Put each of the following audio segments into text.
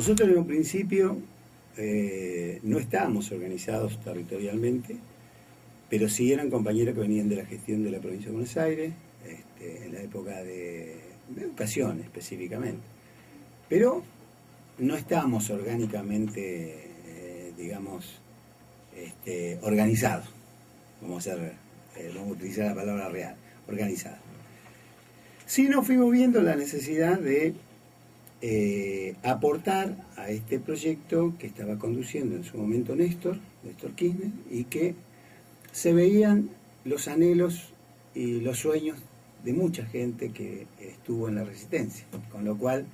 Nosotros en un principio no estábamos organizados territorialmente, pero sí eran compañeros que venían de la gestión de la provincia de Buenos Aires, en la época de educación específicamente. Pero no estábamos orgánicamente, digamos, organizados. Vamos a utilizar la palabra real, organizados. Sí nos fuimos viendo la necesidad de aportar a este proyecto que estaba conduciendo en su momento Néstor Kirchner, y que se veían los anhelos y los sueños de mucha gente que estuvo en la resistencia, con lo cual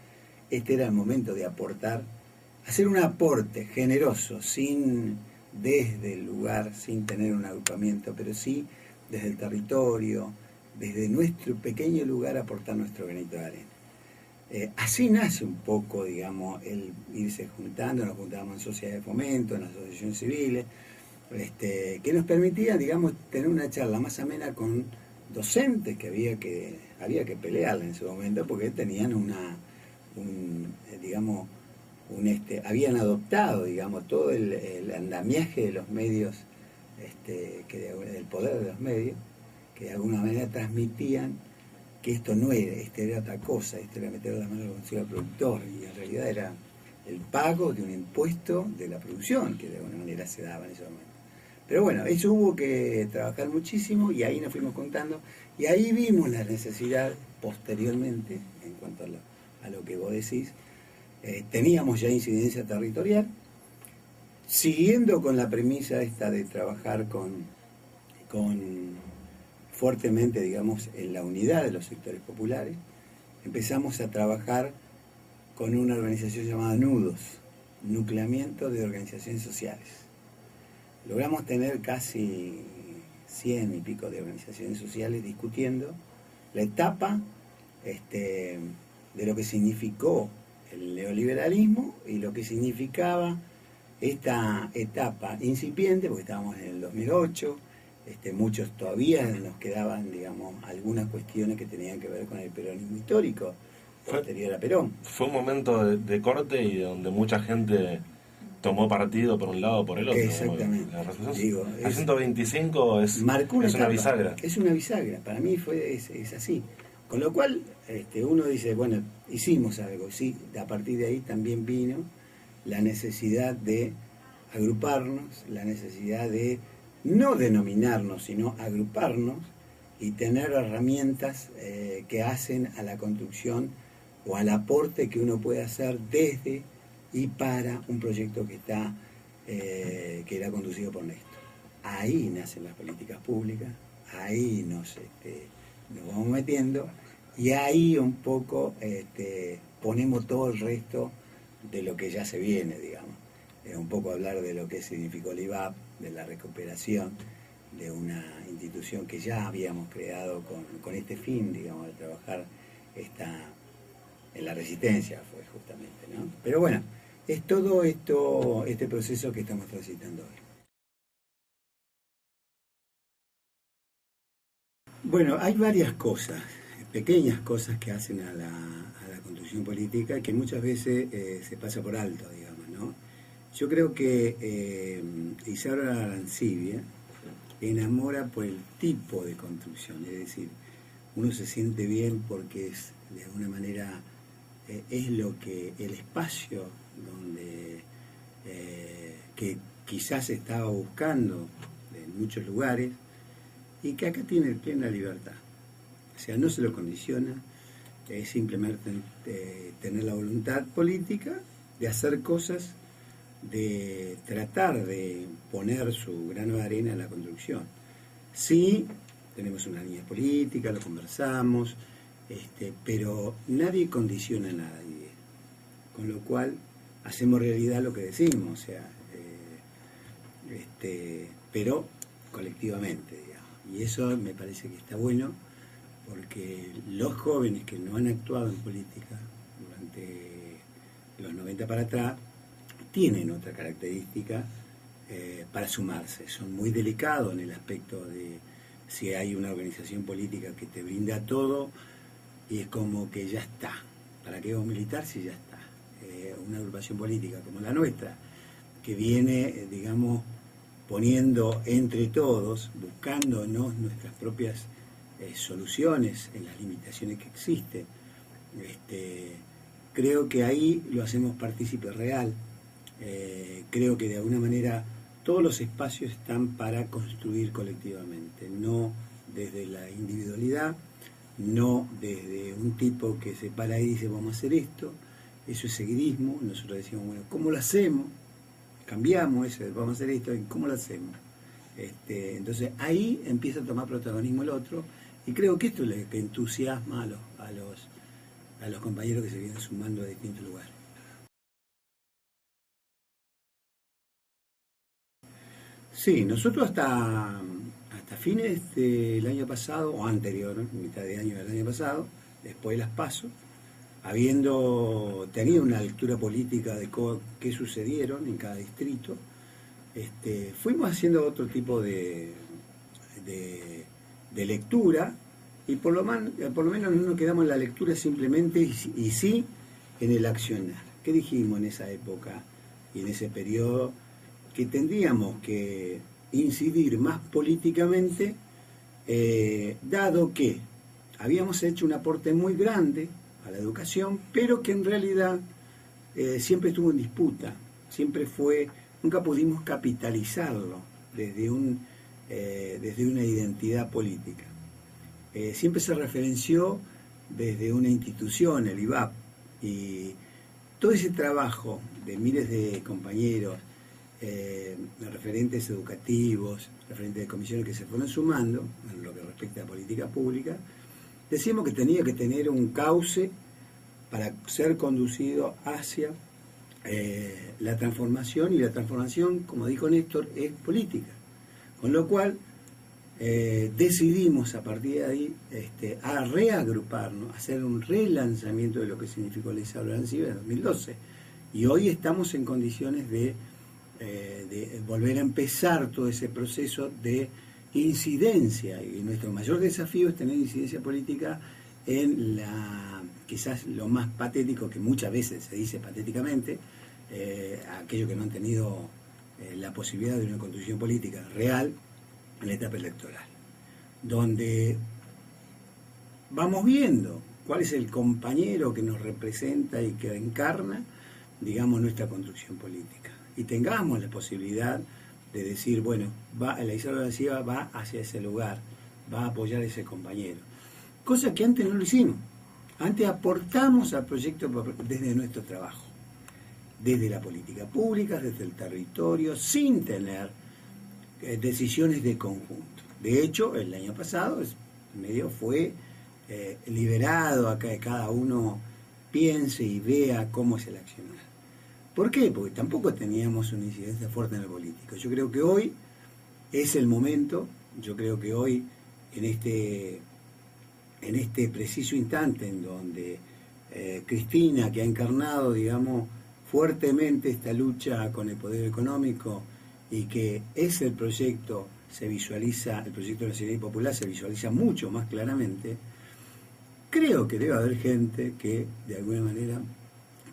este era el momento de aportar, hacer un aporte generoso, sin desde el lugar, sin tener un agrupamiento, pero sí desde el territorio, desde nuestro pequeño lugar, aportar nuestro granito de arena. Así nace un poco, digamos, el irse juntando. Nos juntábamos en sociedades de fomento, en asociaciones civiles, que nos permitía, digamos, tener una charla más amena con docentes que había que pelearle en su momento, porque tenían habían adoptado, digamos, todo el andamiaje de los medios, el poder de los medios, que de alguna manera transmitían que esto no era, era otra cosa, esto era meter la mano al bolsillo al productor, y en realidad era el pago de un impuesto de la producción, que de alguna manera se daba en ese momento. Pero bueno, eso hubo que trabajar muchísimo, y ahí nos fuimos contando, y ahí vimos la necesidad posteriormente, en cuanto a lo que vos decís. Teníamos ya incidencia territorial, siguiendo con la premisa esta de trabajar fuertemente, digamos, en la unidad de los sectores populares. Empezamos a trabajar con una organización llamada Nudos, Nucleamiento de Organizaciones Sociales. Logramos tener casi 100 y pico de organizaciones sociales discutiendo la etapa de lo que significó el neoliberalismo y lo que significaba esta etapa incipiente, porque estábamos en el 2008, muchos todavía nos quedaban, digamos, algunas cuestiones que tenían que ver con el peronismo histórico posterior a Perón. Fue un momento de corte y donde mucha gente tomó partido por un lado o por el otro. Exactamente. La 125 es una bisagra. Es una bisagra, para mí es así. Con lo cual uno dice, bueno, hicimos algo, sí, a partir de ahí también vino la necesidad de agruparnos, la necesidad de no denominarnos, sino agruparnos y tener herramientas que hacen a la construcción o al aporte que uno puede hacer desde y para un proyecto que era conducido por Néstor. Ahí nacen las políticas públicas, ahí nos vamos metiendo, y ahí un poco ponemos todo el resto de lo que ya se viene, digamos. Un poco hablar de lo que significó el IVAP, de la recuperación de una institución que ya habíamos creado con este fin, digamos, de trabajar en la resistencia, fue justamente, ¿no? Pero bueno, es todo este proceso que estamos transitando hoy. Bueno, hay varias cosas, pequeñas cosas que hacen a la construcción política, que muchas veces se pasa por alto, digamos, ¿no? Yo creo que Isaura Arancibia enamora por el tipo de construcción, es decir, uno se siente bien porque es, de alguna manera, es lo que el espacio donde que quizás estaba buscando en muchos lugares, y que acá tiene plena libertad. O sea, no se lo condiciona, es simplemente tener la voluntad política de hacer cosas, de tratar de poner su grano de arena en la construcción. Sí, tenemos una línea política, lo conversamos, pero nadie condiciona a nadie, con lo cual hacemos realidad lo que decimos, o sea, pero colectivamente, digamos. Y eso me parece que está bueno, porque los jóvenes que no han actuado en política durante los 90 para atrás tienen otra característica para sumarse. Son muy delicados en el aspecto de si hay una organización política que te brinda todo y es como que ya está. ¿Para qué vos militar si ya está? una agrupación política como la nuestra, que viene, digamos, poniendo entre todos, buscándonos nuestras propias soluciones en las limitaciones que existen, creo que ahí lo hacemos partícipe real. Creo que de alguna manera todos los espacios están para construir colectivamente, no desde la individualidad, no desde un tipo que se para ahí y dice vamos a hacer esto. Eso es seguidismo. Nosotros decimos, bueno, ¿cómo lo hacemos? Cambiamos eso, vamos a hacer esto, ¿cómo lo hacemos? Entonces ahí empieza a tomar protagonismo el otro, y creo que esto es lo que entusiasma a los compañeros que se vienen sumando a distintos lugares. Sí, nosotros hasta fines del año pasado, o anterior, mitad de año del año pasado, después de las PASO, habiendo tenido una lectura política de qué sucedieron en cada distrito, fuimos haciendo otro tipo de lectura, y por lo menos no nos quedamos en la lectura simplemente, y sí en el accionar. ¿Qué dijimos en esa época y en ese periodo? Que tendríamos que incidir más políticamente, dado que habíamos hecho un aporte muy grande a la educación, pero que en realidad siempre estuvo en disputa, nunca pudimos capitalizarlo desde una identidad política. Siempre se referenció desde una institución, el IVAP, y todo ese trabajo de miles de compañeros, referentes educativos, referentes de comisiones que se fueron sumando en lo que respecta a política pública, decíamos que tenía que tener un cauce para ser conducido hacia la transformación, y la transformación, como dijo Néstor, es política. Con lo cual decidimos a partir de ahí a reagruparnos, hacer un relanzamiento de lo que significó la Ley Organística en 2012. Y hoy estamos en condiciones de volver a empezar todo ese proceso de incidencia, y nuestro mayor desafío es tener incidencia política en quizás lo más patético, que muchas veces se dice patéticamente, aquellos que no han tenido la posibilidad de una construcción política real en la etapa electoral, donde vamos viendo cuál es el compañero que nos representa y que encarna, digamos, nuestra construcción política, y tengamos la posibilidad de decir, bueno, la Izquierda Organizativa va hacia ese lugar, va a apoyar a ese compañero. Cosa que antes no lo hicimos. Antes aportamos al proyecto desde nuestro trabajo, desde la política pública, desde el territorio, sin tener decisiones de conjunto. De hecho, el año pasado medio fue liberado a que cada uno piense y vea cómo es el accionar. ¿Por qué? Porque tampoco teníamos una incidencia fuerte en lo político. Yo creo que hoy es el momento, yo creo que hoy, en este preciso instante en donde Cristina, que ha encarnado, digamos, fuertemente esta lucha con el poder económico, y que es el proyecto, el proyecto nacional y popular se visualiza mucho más claramente, creo que debe haber gente que de alguna manera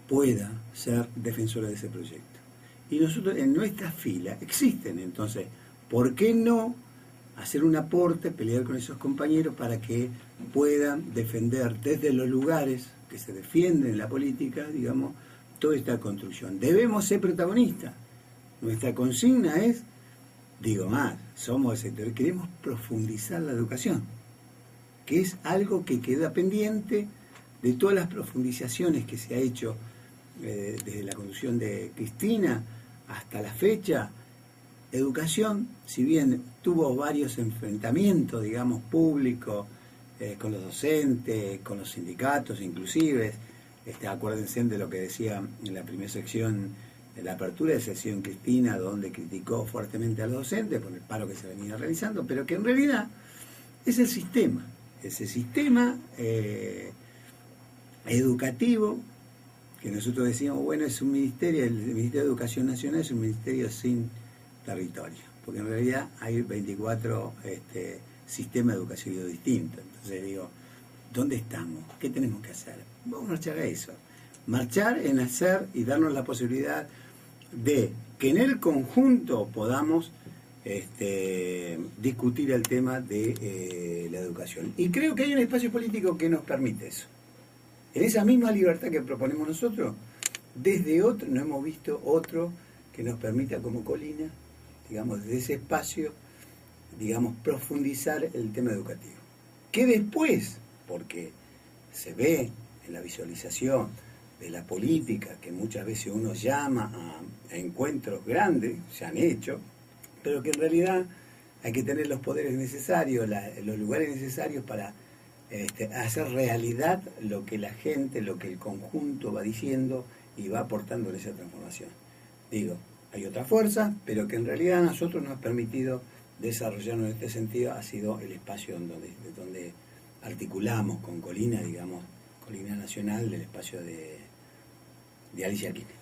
pueda ser defensora de ese proyecto. Y nosotros en nuestra fila existen, entonces, ¿por qué no hacer un aporte, pelear con esos compañeros para que puedan defender desde los lugares que se defienden en la política, digamos, toda esta construcción? Debemos ser protagonistas. Nuestra consigna es, digo más, somos el sector, queremos profundizar la educación, que es algo que queda pendiente de todas las profundizaciones que se ha hecho desde la conducción de Cristina hasta la fecha. Educación, si bien tuvo varios enfrentamientos, digamos, públicos, con los docentes, con los sindicatos inclusive, acuérdense de lo que decía en la primera sección, en la apertura de sesión Cristina, donde criticó fuertemente a los docentes por el paro que se venía realizando, pero que en realidad es el sistema, ese sistema educativo, que nosotros decíamos, bueno, es un ministerio, el Ministerio de Educación Nacional es un ministerio sin territorio, porque en realidad hay 24 sistemas educativos distintos. Entonces digo, ¿dónde estamos? ¿Qué tenemos que hacer? Vamos a marchar a eso. marchar en hacer y darnos la posibilidad de que en el conjunto podamos discutir el tema de la educación. Y creo que hay un espacio político que nos permite eso. En esa misma libertad que proponemos nosotros, desde otro, no hemos visto otro que nos permita como Colina, digamos, desde ese espacio, digamos, profundizar el tema educativo. Que después, porque se ve en la visualización de la política, que muchas veces uno llama a encuentros grandes, se han hecho, pero que en realidad hay que tener los poderes necesarios, los lugares necesarios para hacer realidad lo que la gente, lo que el conjunto va diciendo y va aportando en esa transformación. Digo, hay otra fuerza, pero que en realidad a nosotros nos ha permitido desarrollarnos en este sentido, ha sido el espacio donde articulamos con Colina, digamos, Colina Nacional, del espacio de Alicia Quine.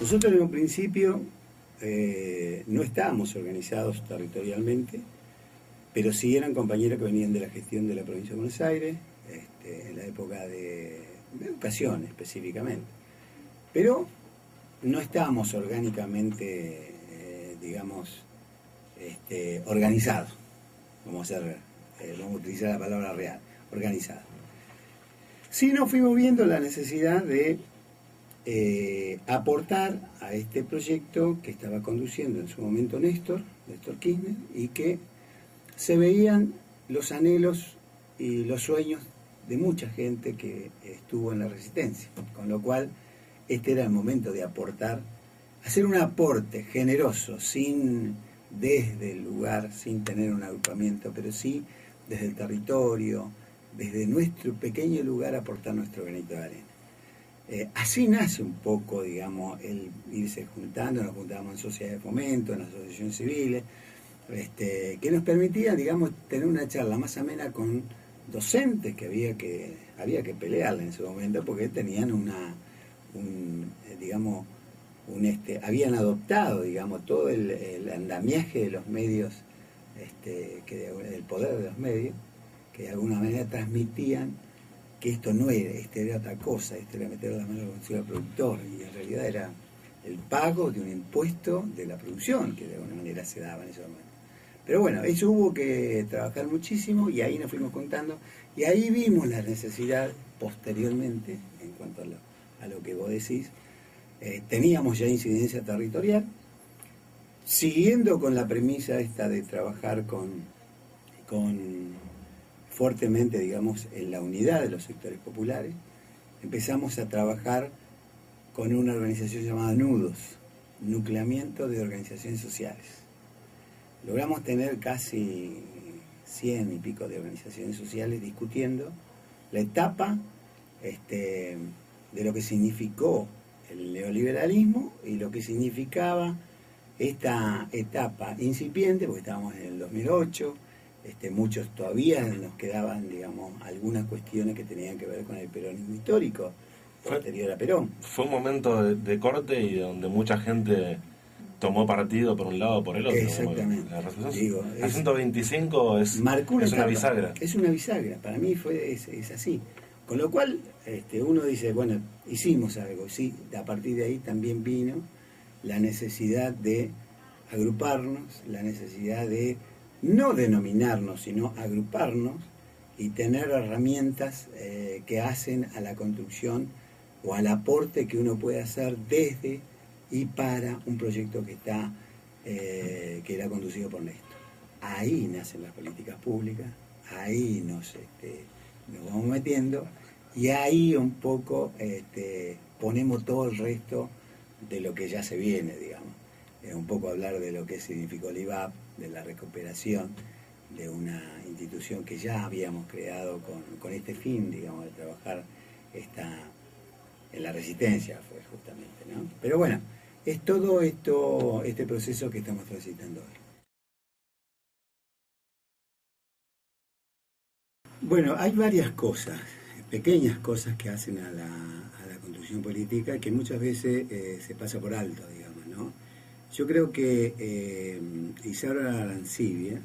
Nosotros en un principio no estábamos organizados territorialmente, pero sí eran compañeros que venían de la gestión de la provincia de Buenos Aires, en la época de educación específicamente. Pero no estábamos orgánicamente, digamos, organizados. Vamos a utilizar la palabra real, organizados. Sí nos fuimos viendo la necesidad de aportar a este proyecto que estaba conduciendo en su momento Néstor Kirchner, y que se veían los anhelos y los sueños de mucha gente que estuvo en la resistencia, con lo cual este era el momento de aportar, hacer un aporte generoso, sin desde el lugar, sin tener un agrupamiento, pero sí desde el territorio, desde nuestro pequeño lugar, aportar nuestro granito de arena. Así nace un poco, digamos, el irse juntando, nos juntábamos en sociedades de fomento, en asociaciones civiles, que nos permitía, digamos, tener una charla más amena con docentes que había que pelearle en ese momento porque tenían digamos, habían adoptado, digamos, todo el andamiaje de los medios, el poder de los medios, que de alguna manera transmitían que esto no era, era otra cosa, era meter la mano en el productor, y en realidad era el pago de un impuesto de la producción, que de alguna manera se daba en ese momento. Pero bueno, eso hubo que trabajar muchísimo y ahí nos fuimos contando, y ahí vimos la necesidad posteriormente, en cuanto a lo que vos decís, teníamos ya incidencia territorial, siguiendo con la premisa esta de trabajar con fuertemente, digamos, en la unidad de los sectores populares, empezamos a trabajar con una organización llamada Nudos, Nucleamiento de Organizaciones Sociales. Logramos tener casi 100 y pico de organizaciones sociales discutiendo la etapa de lo que significó el neoliberalismo y lo que significaba esta etapa incipiente, porque estábamos en el 2008, muchos todavía nos quedaban, digamos, algunas cuestiones que tenían que ver con el peronismo histórico, posterior a Perón. Fue un momento de corte y donde mucha gente tomó partido por un lado o por el otro. Exactamente. La 125 es una bisagra. Es una bisagra, para mí es así. Con lo cual uno dice, bueno, hicimos algo, sí, a partir de ahí también vino la necesidad de agruparnos, la necesidad de no denominarnos, sino agruparnos y tener herramientas que hacen a la construcción o al aporte que uno puede hacer desde y para un proyecto que era conducido por Néstor. Ahí nacen las políticas públicas, ahí nos vamos metiendo y ahí un poco ponemos todo el resto de lo que ya se viene, digamos. Un poco hablar de lo que significó el IVAP, de la recuperación de una institución que ya habíamos creado con este fin, digamos, de trabajar en la resistencia, fue justamente, ¿no? Pero bueno, es todo este proceso que estamos transitando hoy. Bueno, hay varias cosas, pequeñas cosas que hacen a la construcción política que muchas veces se pasa por alto, digamos, ¿no? Yo creo que Isaura Arancibia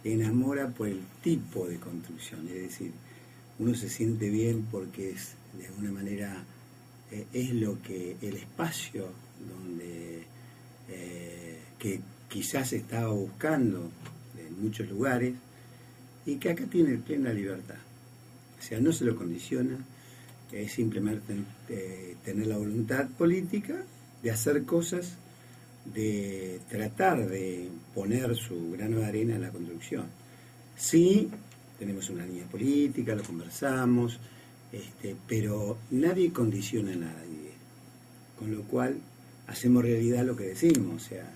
enamora por el tipo de construcción, es decir, uno se siente bien porque es, de alguna manera, es lo que el espacio donde que quizás estaba buscando en muchos lugares y que acá tiene plena libertad. O sea, no se lo condiciona, es simplemente tener la voluntad política de hacer cosas, de tratar de poner su grano de arena en la construcción. Sí, tenemos una línea política, lo conversamos, pero nadie condiciona a nadie, con lo cual hacemos realidad lo que decimos, o sea,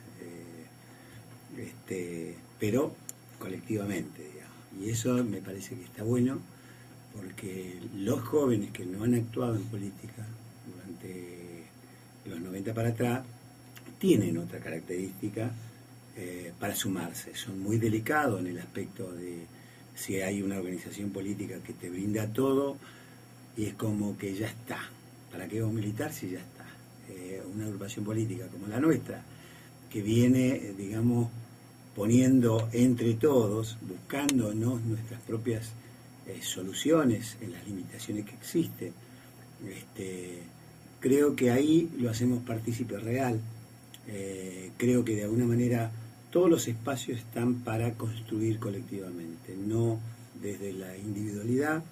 pero colectivamente, digamos. Y eso me parece que está bueno, porque los jóvenes que no han actuado en política durante los 90 para atrás tienen otra característica para sumarse. Son muy delicados en el aspecto de si hay una organización política que te brinda todo y es como que ya está. ¿Para qué vamos a militar si ya está? Una agrupación política como la nuestra, que viene, digamos, poniendo entre todos, buscándonos nuestras propias soluciones en las limitaciones que existen. Creo que ahí lo hacemos partícipe real. Creo que de alguna manera todos los espacios están para construir colectivamente, no desde la individualidad,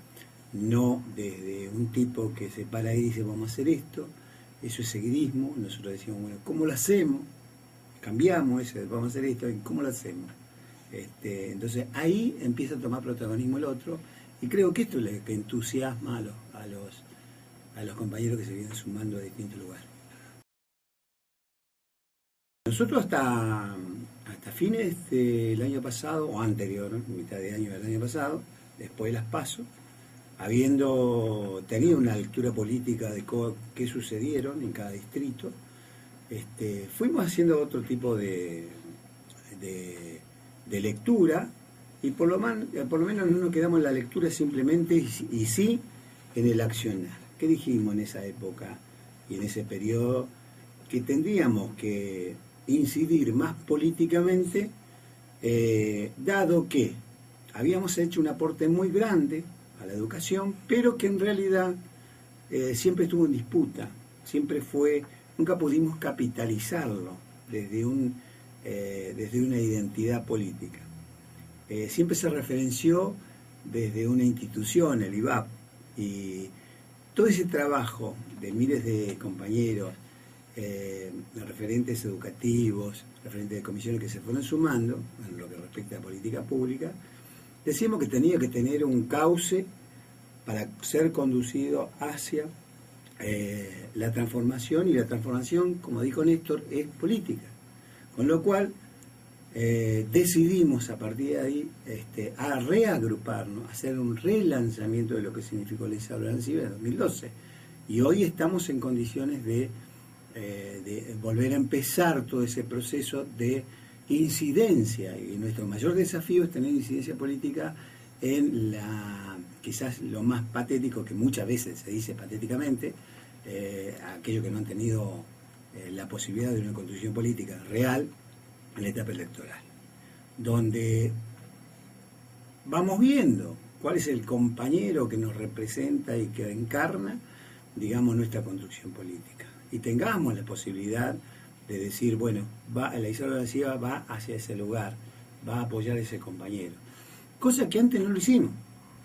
no desde un tipo que se para ahí y dice vamos a hacer esto. Eso es seguidismo. Nosotros decimos, bueno, ¿cómo lo hacemos? Cambiamos eso, vamos a hacer esto, ¿cómo lo hacemos? Entonces ahí empieza a tomar protagonismo el otro, y creo que esto es lo que entusiasma a los compañeros que se vienen sumando de distintos lugares. Nosotros hasta fines del año pasado, o anterior, mitad de año del año pasado, después de las PASO, habiendo tenido una lectura política de qué sucedieron en cada distrito, fuimos haciendo otro tipo de de lectura, y por lo menos no nos quedamos en la lectura simplemente, y sí en el accionar. ¿Qué dijimos en esa época y en ese periodo? Que tendríamos que incidir más políticamente, dado que habíamos hecho un aporte muy grande a la educación, pero que en realidad siempre estuvo en disputa, nunca pudimos capitalizarlo desde una identidad política. Siempre se referenció desde una institución, el IVAP, y todo ese trabajo de miles de compañeros, referentes educativos, referentes de comisiones que se fueron sumando en lo que respecta a política pública, decíamos que tenía que tener un cauce para ser conducido hacia la transformación, y la transformación, como dijo Néstor, es política. Con lo cual decidimos a partir de ahí a reagruparnos, a hacer un relanzamiento de lo que significó la Isabel Arancibia en 2012. Y hoy estamos en condiciones de volver a empezar todo ese proceso de incidencia, y nuestro mayor desafío es tener incidencia política en quizás lo más patético, que muchas veces se dice patéticamente, aquellos que no han tenido la posibilidad de una construcción política real en la etapa electoral, donde vamos viendo cuál es el compañero que nos representa y que encarna, digamos, nuestra construcción política, y tengamos la posibilidad de decir, bueno, la Isabel Arancibia va hacia ese lugar, va a apoyar a ese compañero, cosa que antes no lo hicimos.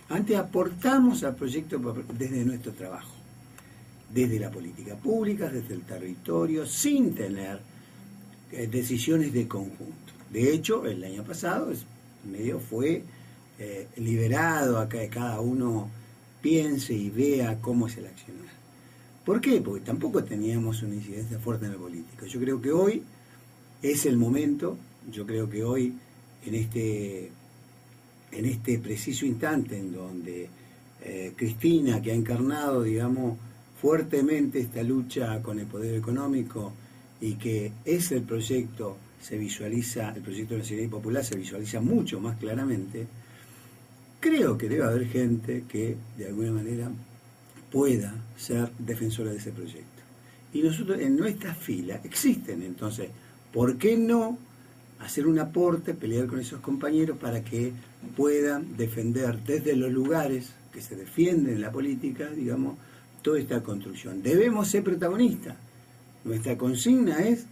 Antes aportamos al proyecto desde nuestro trabajo, desde la política pública, desde el territorio, sin tener decisiones de conjunto. De hecho, el año pasado medio fue liberado a que cada uno piense y vea cómo es el accionar. ¿Por qué? Porque tampoco teníamos una incidencia fuerte en lo político. Yo creo que hoy es el momento, yo creo que hoy, en este preciso instante en donde Cristina, que ha encarnado, digamos, fuertemente esta lucha con el poder económico, y que es el proyecto el proyecto nacional y popular se visualiza mucho más claramente, creo que debe haber gente que de alguna manera pueda ser defensora de ese proyecto. Y nosotros en nuestra fila existen, entonces, ¿por qué no hacer un aporte, pelear con esos compañeros para que puedan defender desde los lugares que se defienden en la política, digamos, toda esta construcción? Debemos ser protagonistas. Nuestra consigna es,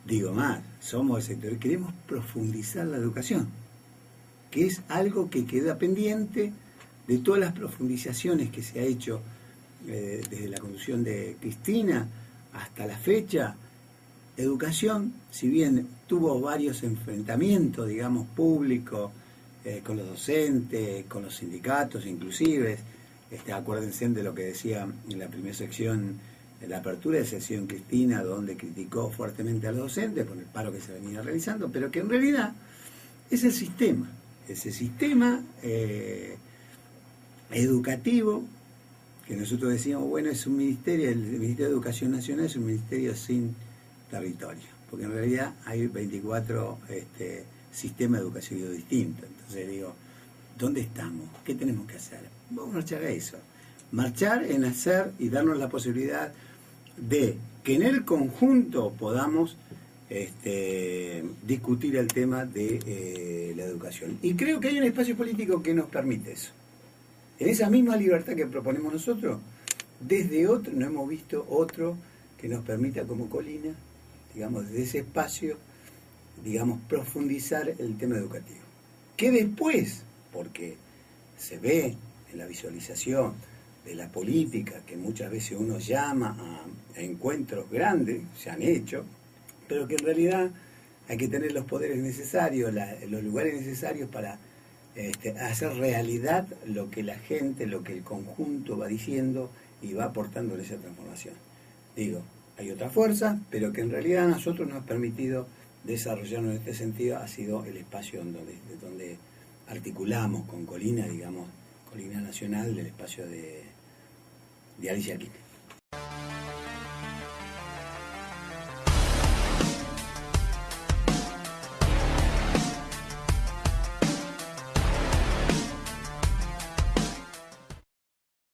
digo más, somos el sector, queremos profundizar la educación, que es algo que queda pendiente de todas las profundizaciones que se ha hecho desde la conducción de Cristina hasta la fecha. Educación, si bien tuvo varios enfrentamientos, digamos, públicos, con los docentes, con los sindicatos inclusive, acuérdense de lo que decía en la primera sección, en la apertura de sesión Cristina, donde criticó fuertemente a los docentes por el paro que se venía realizando, pero que en realidad es el sistema, ese sistema educativo, que nosotros decíamos, bueno, es un ministerio, el Ministerio de Educación Nacional es un ministerio sin territorio, porque en realidad hay 24 sistemas educativos distintos. Entonces digo, ¿dónde estamos? ¿Qué tenemos que hacer? Vamos a marchar a eso. Marchar en hacer y darnos la posibilidad de que en el conjunto podamos discutir el tema de la educación. Y creo que hay un espacio político que nos permite eso. En esa misma libertad que proponemos nosotros, desde otro, no hemos visto otro que nos permita como Colina, digamos, desde ese espacio, digamos, profundizar el tema educativo. Que después, porque se ve en la visualización de la política, que muchas veces uno llama a encuentros grandes, se han hecho, pero que en realidad hay que tener los poderes necesarios, los lugares necesarios para hacer realidad lo que la gente, lo que el conjunto va diciendo y va aportando en esa transformación. Digo, hay otra fuerza, pero que en realidad a nosotros nos ha permitido desarrollarnos en este sentido, ha sido el espacio donde articulamos con Colina, digamos, Colina Nacional, del espacio de Alicia Quine.